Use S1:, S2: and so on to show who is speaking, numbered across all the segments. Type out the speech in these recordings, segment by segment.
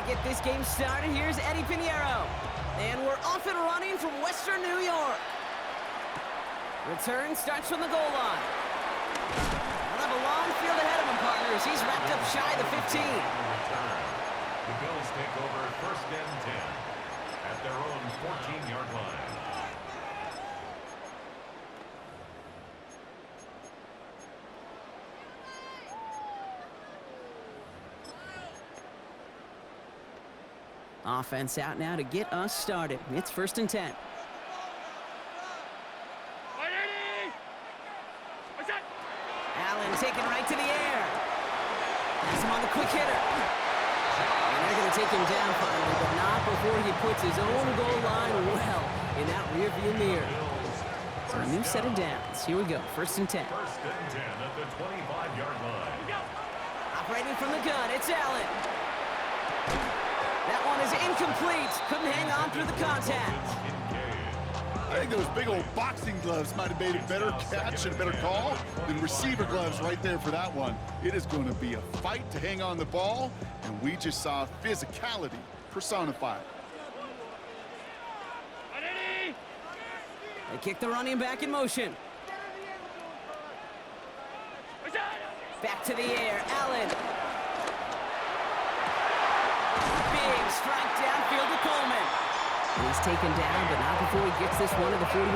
S1: get this game started, here's Eddie Pinheiro. And we're off and running from Western New York. Return starts from the goal line. He'll have a long field ahead of him, partners. He's wrapped up shy of the 15.
S2: The Bills take over 1st and 10 at their own 14-yard line.
S1: Offense out now to get us started. It's 1st and 10. Allen taken right to the air. Has him on the quick hitter. And they're going to take him down finally, but not before he puts his own goal line well in that rearview mirror. So a new set of downs. Here we go, 1st and 10.
S2: 1st and 10 at the 25-yard line.
S1: Operating from the gun, it's Allen. That one is incomplete. Couldn't hang on through the contact.
S3: I think those big old boxing gloves might have made a better catch and a better call than receiver gloves right there for that one. It is going to be a fight to hang on the ball, and we just saw physicality personified.
S1: They kick the running back in motion. Back to the air, Allen. Big strike downfield to Coleman. And he's taken down, but not before he gets this one to the 41.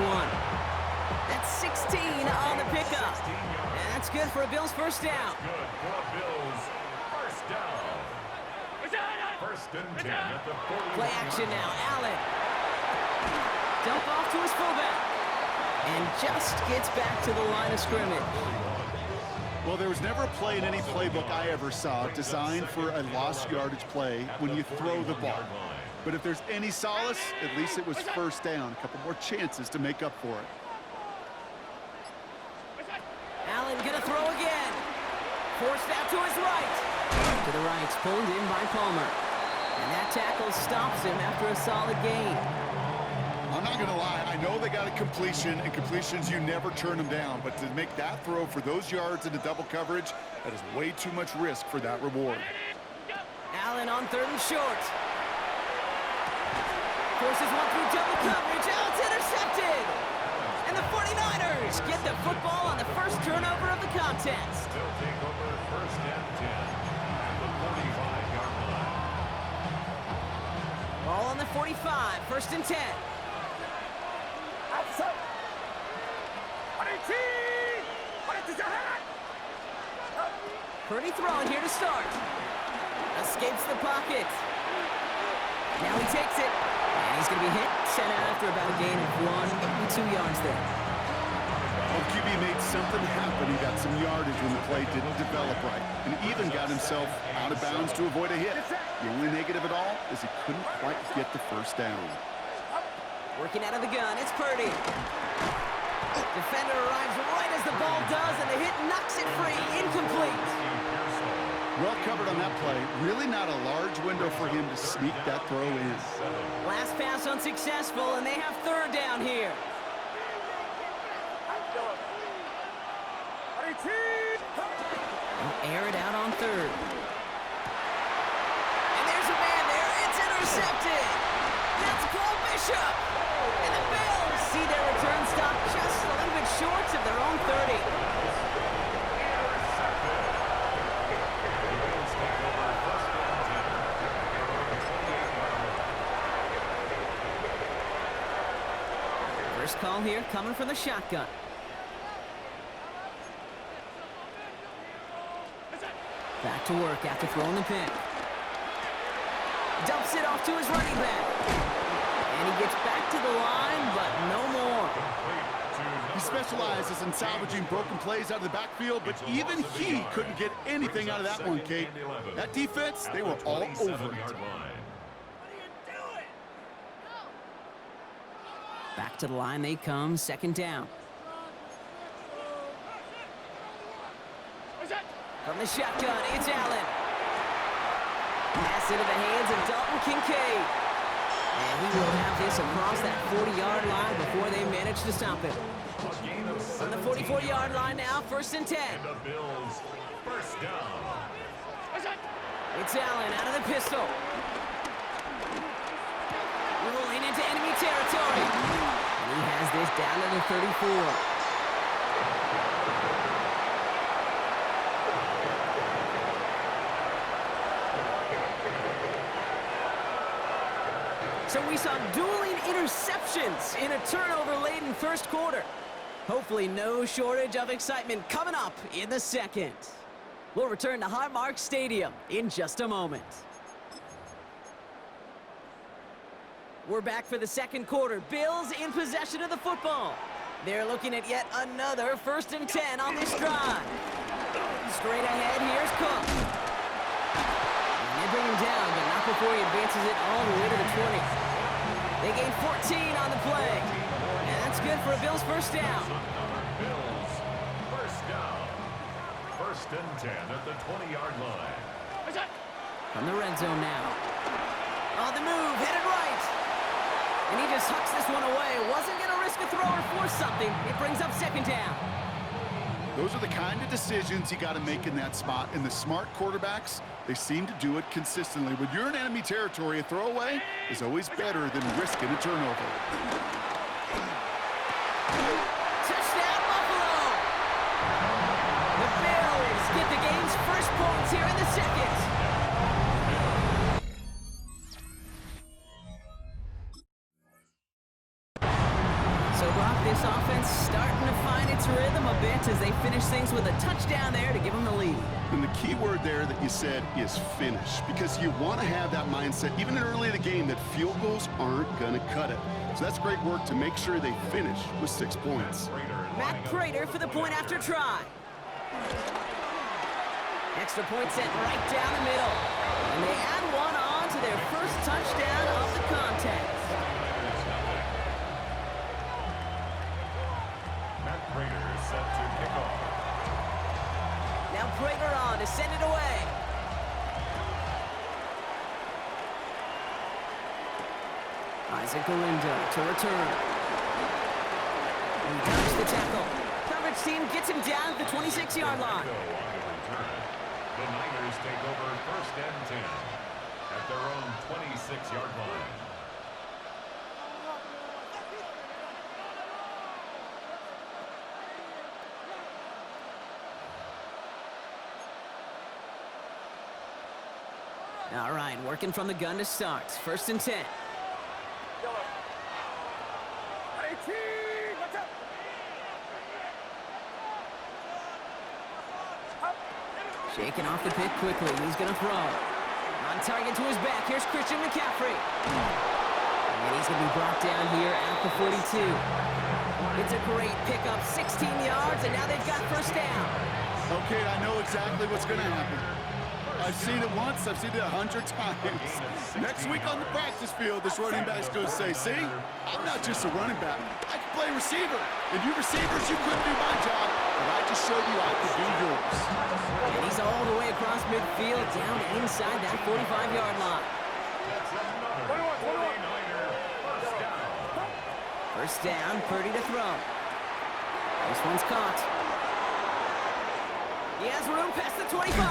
S1: That's 16 on the pickup. And that's good for a Bills 1st down.
S2: Good for a Bills 1st down. 1st and 10 at the 40.
S1: Play action now, Allen. Dump off to his fullback. And just gets back to the line of scrimmage.
S3: Well, there was never a play in any playbook I ever saw designed for a lost yardage play when you throw the ball. But if there's any solace, at least it was 1st down. A couple more chances to make up for it.
S1: Allen gonna throw again. Forced out to his right. To the right, pulled in by Palmer. And that tackle stops him after a solid gain.
S3: I'm not going to lie. I know they got a completion, and completions, you never turn them down. But to make that throw for those yards into double coverage, that is way too much risk for that reward.
S1: Allen on 3rd and short. Forces one through double coverage. Oh, it's intercepted. And the 49ers get the football on the first turnover of the contest.
S2: They'll take over 1st and 10 at the 45-yard line.
S1: Ball on the 45, 1st and 10. Purdy throwing here to start. Escapes the pocket. Now he takes it. And he's going to be hit, sent out after about a gain of 2 yards there.
S3: Well, QB made something happen. He got some yardage when the play didn't develop right. And even got himself out of bounds to avoid a hit. The only negative at all is he couldn't quite get the 1st down.
S1: Working out of the gun, it's Purdy. Defender arrives right as the ball does, and the hit knocks it free. Incomplete.
S3: Well covered on that play. Really not a large window for him to sneak that throw in.
S1: Last pass unsuccessful, and they have 3rd down here. They'll air it out on 3rd. And there's a man there. It's intercepted. That's Cole Bishop. And the Bills see their return stop just a little bit short of their own 30. First call here coming from the shotgun. Back to work after throwing the pick. Dumps it off to his running back. And he gets back to the line, but no more.
S3: He specializes in salvaging broken plays out of the backfield, but even he couldn't get anything out of that one, Kate. That defense, they were all over it.
S1: Back to the line they come, 2nd down. From the shotgun, it's Allen. Pass into the hands of Dalton Kincaid. And he will have this across that 40-yard line before they manage to stop him. On the 44-yard line now, 1st and 10.
S2: And the Bills 1st down.
S1: It's Allen out of the pistol. Rolling into enemy territory. And he has this down to the 34. So we saw dueling interceptions in a turnover-laden first quarter. Hopefully no shortage of excitement coming up in the second. We'll return to Highmark Stadium in just a moment. We're back for the second quarter. Bills in possession of the football. They're looking at yet another 1st and 10 on this drive. Straight ahead, here's Cook. And they bring him down, but not before he advances it all the way to the 20. They gain 14 on the play. And that's good for a Bills first down.
S2: Bills first down. 1st and 10 at the 20-yard line.
S1: From the red zone now. On the move, headed right. And he just hucks this one away. Wasn't going to risk a throw or force something. It brings up 2nd down.
S3: Those are the kind of decisions you got to make in that spot. And the smart quarterbacks, they seem to do it consistently. When you're in enemy territory, a throwaway is always better than risking a turnover.
S1: Touchdown, Buffalo! The Bills get the game's first points here in the second. So, Brock, this offense starting to find its rhythm a bit as they finish things with a touchdown there to give them the lead.
S3: And the key word there that you said is finish, because you want to have that mindset, even early in the game, that field goals aren't going to cut it. So that's great work to make sure they finish with 6 points.
S1: Matt Prater for the point after try. Extra point sent right down the middle. And they add one on to their first touchdown of the contest.
S2: Matt Prater is set to kick off.
S1: Now Prater on to send it away. Isaac Galindo to return. He dodges the tackle. Coverage team gets him down at the 26-yard line.
S2: The Niners take over 1st and 10 at their own 26-yard line.
S1: All right, working from the gun to start. 1st and 10. Shaking off the pick quickly. He's going to throw. On target to his back. Here's Christian McCaffrey. And he's going to be brought down here at the 42. It's a great pickup. 16 yards, and now they've got 1st down.
S3: Okay, I know exactly what's going to happen. I've seen it once, I've seen it 100 times. Next week on the practice field, this running back's going to say, see, I'm not just a running back, I can play receiver. And you receivers, you couldn't do my job, but I just showed you I could do yours.
S1: And he's all the way across midfield, down inside that 45-yard line. First down, Purdy to throw. This one's caught. He has room past the 25.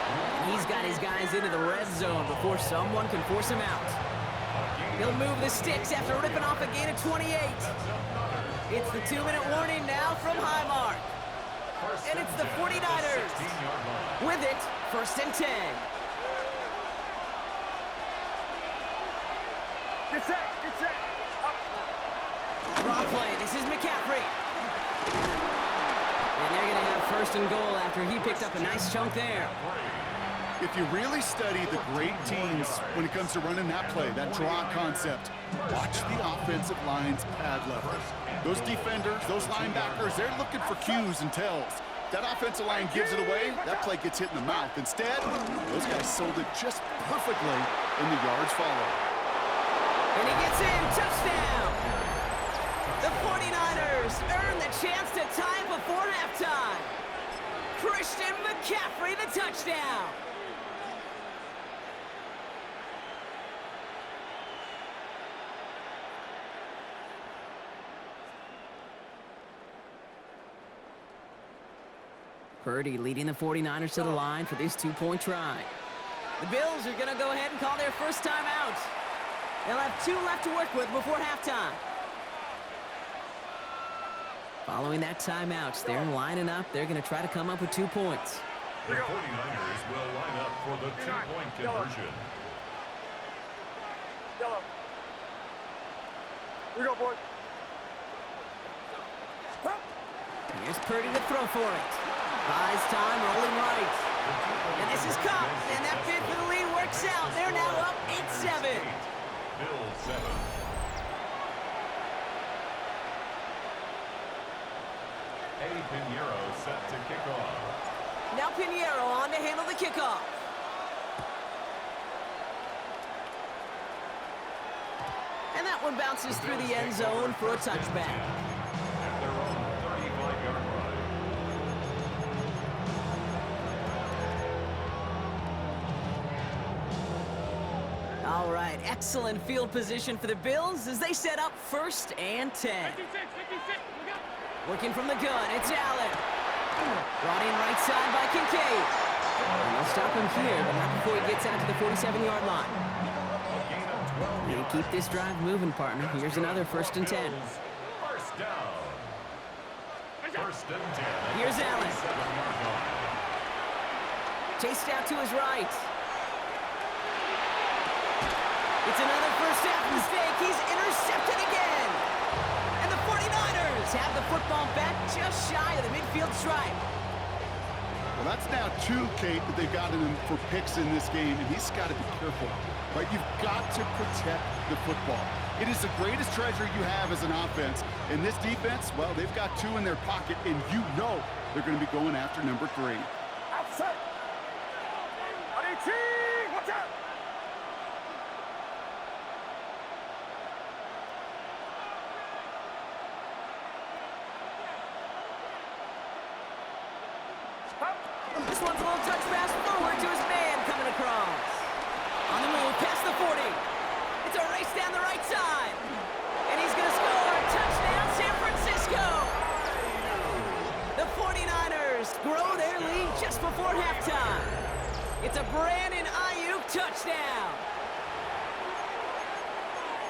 S1: And he's got his guys into the red zone before someone can force him out. He'll move the sticks after ripping off a gain of 28. It's the 2-minute warning now from Highmark. And it's the 49ers. With it, 1st and 10. Draw play. This is McCaffrey. And they're going to have 1st and goal after he picked up a nice chunk there.
S3: If you really study the great teams when it comes to running that play, that draw concept, watch the offensive line's pad level. Those defenders, those linebackers, they're looking for cues and tells. That offensive line gives it away, that play gets hit in the mouth. Instead, those guys sold it just perfectly, and the yards follow.
S1: And he gets in, touchdown! The 49ers earn the chance to tie before halftime. Christian McCaffrey, the touchdown! Purdy leading the 49ers to the line for this 2-point try. The Bills are going to go ahead and call their first timeout. They'll have 2 left to work with before halftime. Following that timeout, they're lining up. They're going to try to come up with 2 points.
S2: The 49ers will line up for the 2-point conversion.
S4: Yellow. We go, boys.
S1: Here's Purdy to throw for it. Buys time, rolling right. And this is Cup, and that bid for the lead works out. They're now up 8-7.
S2: Bills 7. Eddie Pinheiro set to kick off.
S1: Now Pinheiro on to handle the kickoff. And that one bounces through the end zone for a touchback.
S2: At their own 35-yard line.
S1: All right, excellent field position for the Bills as they set up 1st and 10. Working from the gun, it's Allen. Brought in right side by Kincaid. And they'll stop him here, but not before he gets out to the 47-yard line. They keep this drive moving, partner. Here's another 1st and 10.
S2: First down. 1st and 10.
S1: Here's Allen.
S2: 7-yard line.
S1: Chased out to his right. It's another first half mistake. He's intercepted again. And the 49ers have the football back just shy of the midfield stripe.
S3: Well, that's now 2, Kate, that they've gotten him for picks in this game, and he's got to be careful. Right? You've got to protect the football. It is the greatest treasure you have as an offense. And this defense, well, they've got 2 in their pocket, and you know they're going to be going after number 3.
S4: Outside. Watch out.
S1: This one's a little touch pass forward to his man coming across. On the move, past the 40. It's a race down the right side. And he's going to score. Touchdown, San Francisco. The 49ers grow their lead just before halftime. It's a Brandon Ayuk touchdown.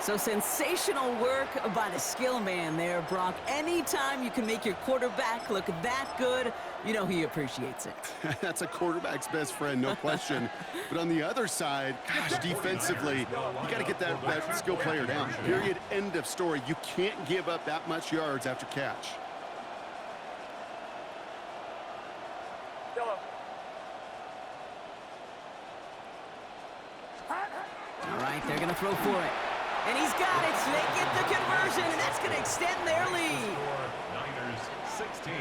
S1: So sensational work by the skill man there, Brock. Anytime you can make your quarterback look that good, you know he appreciates it.
S3: That's a quarterback's best friend, no question. But on the other side, gosh, defensively, you got to get that skill player down. Period, end of story. You can't give up that much yards after catch.
S4: Yellow.
S1: All right, they're going to throw for it. And he's got it. So they get the conversion, and that's going to extend their lead.
S2: Niners 16.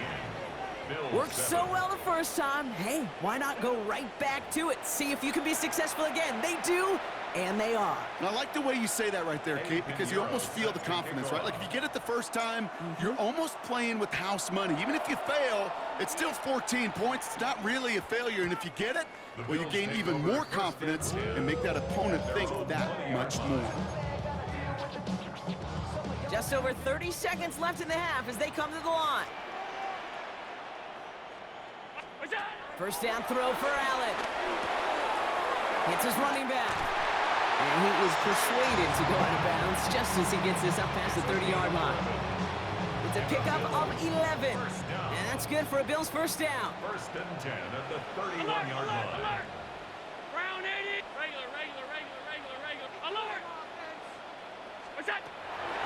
S2: Bills
S1: Worked
S2: 7.
S1: so well the first time. Hey, why not go right back to it? See if you can be successful again. They do, and they are.
S3: And I like the way you say that right there, Kate, because you almost feel the confidence, right? Like if you get it the first time, you're almost playing with house money. Even if you fail, it's still 14 points. It's not really a failure. And if you get it, well, you gain even more confidence and make that opponent think that much more.
S1: Just over 30 seconds left in the half as they come to the line. First down throw for Allen. Hits his running back. And he is persuaded to go out of bounds just as he gets this up past the 30-yard line. It's a pickup of 11. And that's good for a Bills first down.
S2: 1st and 10 at the 31-yard line.
S4: Round 80. Regular. Alert. What's that?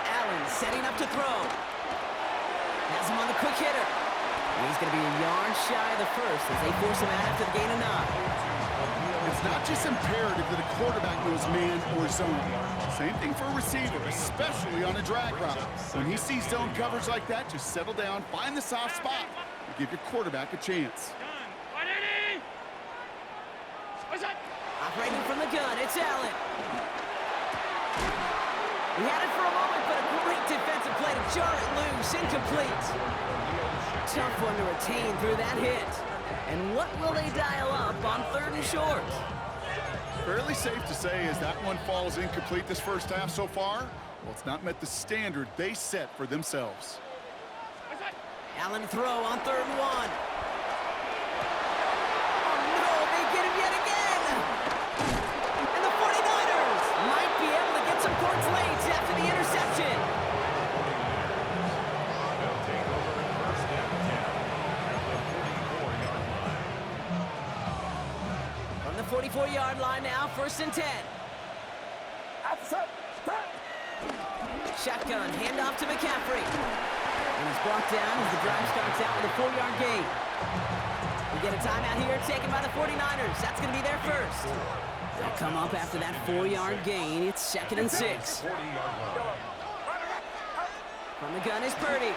S1: Allen setting up to throw. Has him on the quick hitter. And he's going to be a yard shy of the first as they force him out after the gain of 9.
S3: It's not just imperative that a quarterback knows man or zone. Same thing for a receiver, especially on a drag route. When he sees zone coverage like that, just settle down, find the soft spot, and give your quarterback a chance.
S4: Done. 180. What's that?
S1: Operating from the gun, it's Allen. He had it for a moment, but a great defensive play to jar it loose, incomplete. Tough one to retain through that hit. And what will they dial up on 3rd and short?
S3: Fairly safe to say as that one falls incomplete this first half so far, well, it's not met the standard they set for themselves.
S4: What's that?
S1: Allen throw on 3rd and 1. Oh no, they get him yet again! And the 49ers might be able to get some points 44-yard line now, 1st and 10. Shotgun, handoff to McCaffrey. And he's brought down as the drive starts out with a 4-yard gain. We get a timeout here taken by the 49ers. That's going to be their first. They'll come up after that 4-yard gain. It's 2nd and 6. From the gun is Purdy.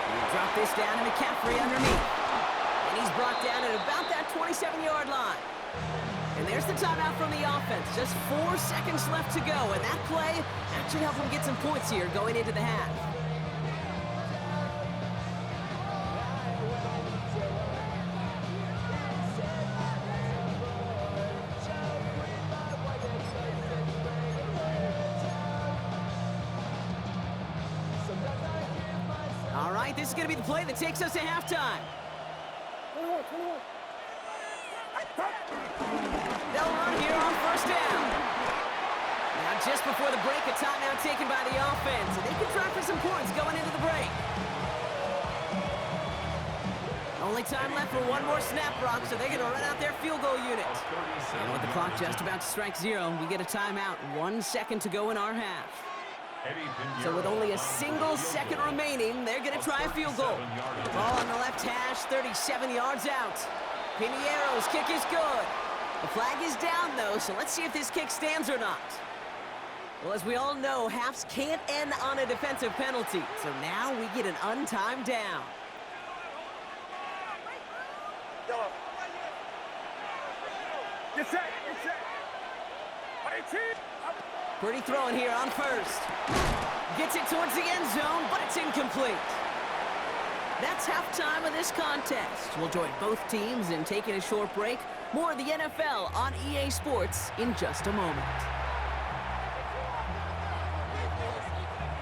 S1: He'll drop this down to McCaffrey underneath. And he's brought down at about that 27-yard line. And there's the timeout from the offense. Just 4 seconds left to go. And that play actually helped them get some points here going into the half. All right, this is going to be the play that takes us to halftime. They'll run here on 1st down. Now, just before the break, a timeout taken by the offense. And they can try for some points going into the break. Only time left for one more snap, Brock, so they're going to run out their field goal unit. And with the clock just about to strike 0, we get a timeout. 1 second to go in our half. So with only a single second remaining, they're going to try a field goal. Ball on the left hash, 37 yards out. Piniero's kick is good. The flag is down, though, so let's see if this kick stands or not. Well, as we all know, halves can't end on a defensive penalty. So now we get an untimed down.
S4: Get set, get set.
S1: Purdy throwing here on 1st. Gets it towards the end zone, but it's incomplete. That's halftime of this contest. We'll join both teams in taking a short break. More of the NFL on EA Sports in just a moment.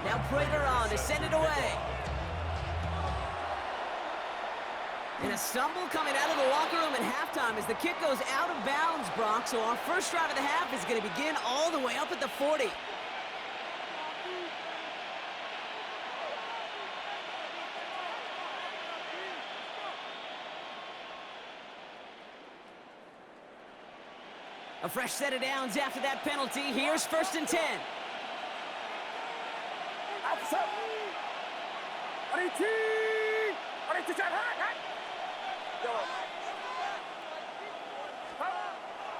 S1: Now Prater on to send it away. And a stumble coming out of the locker room at halftime as the kick goes out of bounds, Brock. So our first drive of the half is going to begin all the way up at the 40. A fresh set of downs after that penalty. Here's 1st and 10.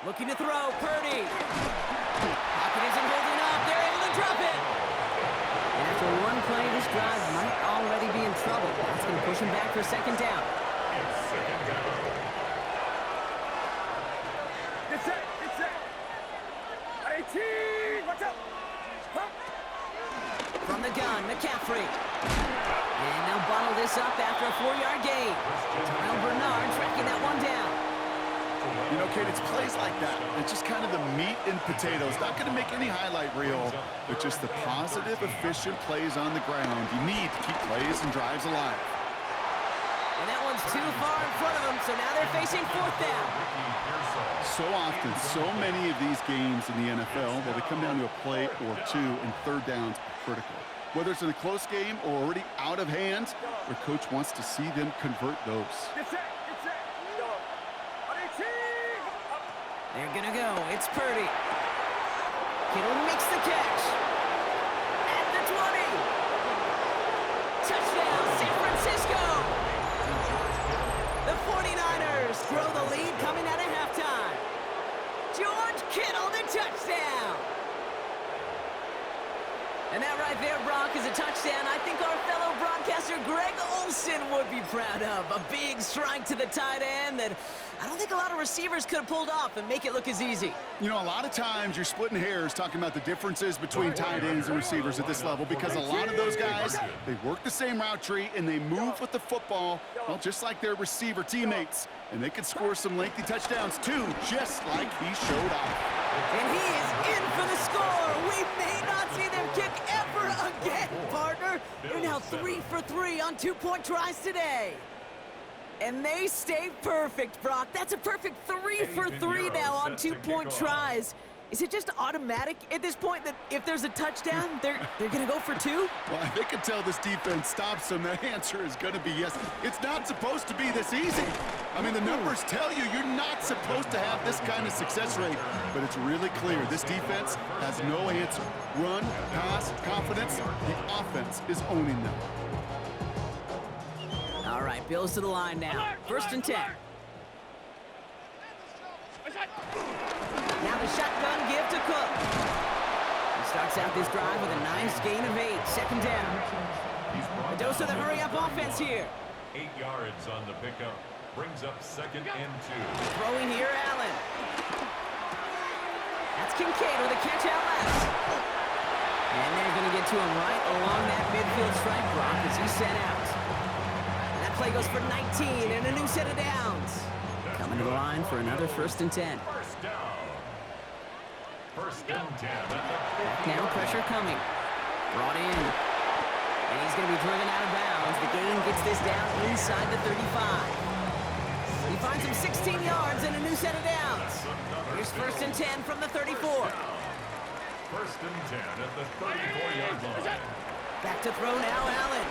S1: Looking to throw, Purdy. Pocket isn't holding up. They're able to drop it. And after one play, this drive might already be in trouble. That's going to push him back for 2nd down.
S4: Get set, get set. Watch out.
S1: From the gun, McCaffrey. And they'll bottle this up after a 4-yard gain. Terrell Bernard tracking that one down.
S3: You know, Kate, it's plays like that. It's just kind of the meat and potatoes. Not going to make any highlight reel, but just the positive, efficient plays on the ground. You need to keep plays and drives alive.
S1: And that one's too far in front of them, so now they're facing 4th down.
S3: So often, so many of these games in the NFL, where they come down to a play or two, and 3rd downs are critical. Whether it's in a close game or already out of hand, their coach wants to see them convert those.
S1: They're gonna go. It's Purdy. Kittle makes the catch. At the 20. Touchdown, San Francisco. The 49ers throw the lead coming out of halftime. George Kittle, the touchdown. And that right there, Brock, is a touchdown I think our fellow broadcaster Greg Olsen would be proud of. A big strike to the tight end that I don't think a lot of receivers could have pulled off and make it look as easy.
S3: You know, a lot of times you're splitting hairs talking about the differences between tight ends and receivers at this level because a lot of those guys, they work the same route tree and they move with the football, well, just like their receiver teammates. And they could score some lengthy touchdowns, too, just like he showed off.
S1: And he is in for the score. We may not see them kick ever again, partner. They're now 3 for 3 on 2-point tries today. And they stay perfect, Brock. That's a perfect 3 for 3 now on 2-point tries. Is it just automatic at this point that if there's a touchdown, they're going to go for two?
S3: Well, they can tell this defense stops them. The answer is going to be yes. It's not supposed to be this easy. I mean, the numbers tell you you're not supposed to have this kind of success rate, but it's really clear this defense has no answer. Run, pass, confidence, the offense is owning them.
S1: All right, Bills to the line now. First and 10. Now the shotgun give to Cook. He starts out this drive with a nice gain of 8. Second down. A dose of the hurry-up offense here.
S2: 8 yards on the pickup. Brings up 2nd and 2.
S1: Throwing here, Allen. That's Kincaid with a catch out left. And they're going to get to him right along that midfield strike block as he's sent out. That play goes for 19 and a new set of downs. Coming to the line for another first and 10.
S2: First down. First and 10 at the
S1: Back now, pressure coming. Brought in. And he's going to be driven out of bounds. The gain gets this down inside the 35. He finds him 16 yards and a new set of downs. Here's first and 10 from the 34.
S2: First and 10 at the 34-yard line.
S1: Back to throw now, Allen.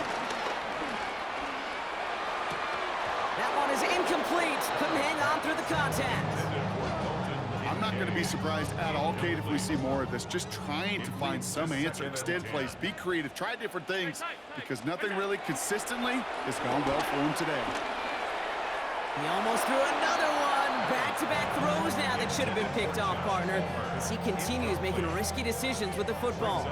S1: That one is incomplete. Couldn't hang on through the contact.
S3: I'm not going to be surprised at all, Kate, if we see more of this. Just trying to find some answer, extend plays, be creative, try different things, because nothing really consistently has gone well for him today.
S1: He almost threw another one. Back-to-back throws now that should have been picked off, partner, as he continues making risky decisions with the football.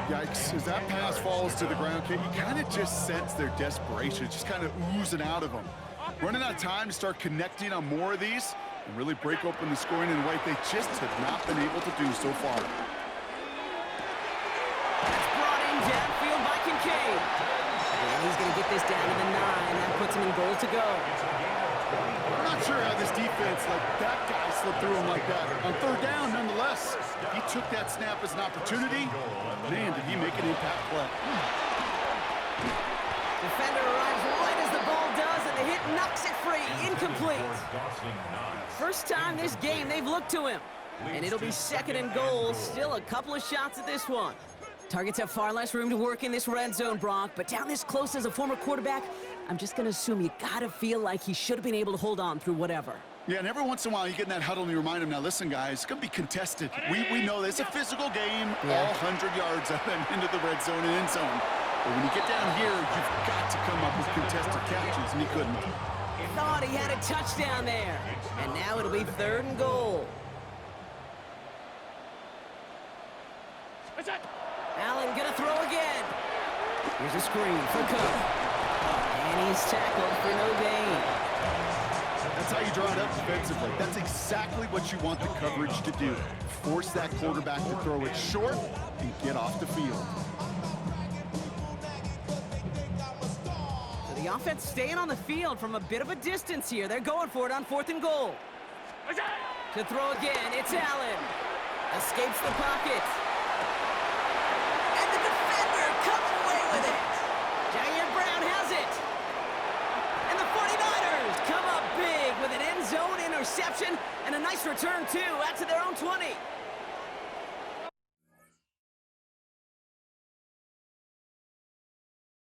S3: Yikes, as that pass falls to the ground, Kate, you kind of just sense their desperation, just kind of oozing out of them. Running out of time to start connecting on more of these and really break open the scoring in a way they just have not been able to do so far.
S1: That's brought in downfield by Kincaid. And he's going to get this down to the 9. That puts him in goal to go.
S3: I'm not sure how this defense let that guy slip through him like that. On third down, nonetheless, he took that snap as an opportunity. Man, did he make an impact play.
S1: Defender arrives right as the ball does, and the hit knocks it free. Incomplete. First time this game they've looked to him. And it'll be 2nd and goal. Still a couple of shots at this one. Targets have far less room to work in this red zone, Brock, but down this close as a former quarterback, I'm just going to assume you got to feel like he should have been able to hold on through whatever.
S3: Yeah, and every once in a while you get in that huddle and you remind him, now listen, guys, it's going to be contested. We know this. It's a physical game, all 100 yards up and into the red zone and end zone. But when you get down here, you've got to come up with contested catches, and he couldn't.
S1: Thought he had a touchdown there. And now it'll be 3rd and goal. Allen gonna throw again. Here's a screen for Cook. And he's tackled for no gain.
S3: That's how you draw it up defensively. That's exactly what you want the coverage to do. Force that quarterback to throw it short and get off the field.
S1: So the offense staying on the field from a bit of a distance here. They're going for it on 4th and goal. To throw again, it's Allen. Escapes the pocket. And the defender comes away with it. Jair Brown has it. And the 49ers come up big with an end zone interception and a nice return, too, out to their own 20.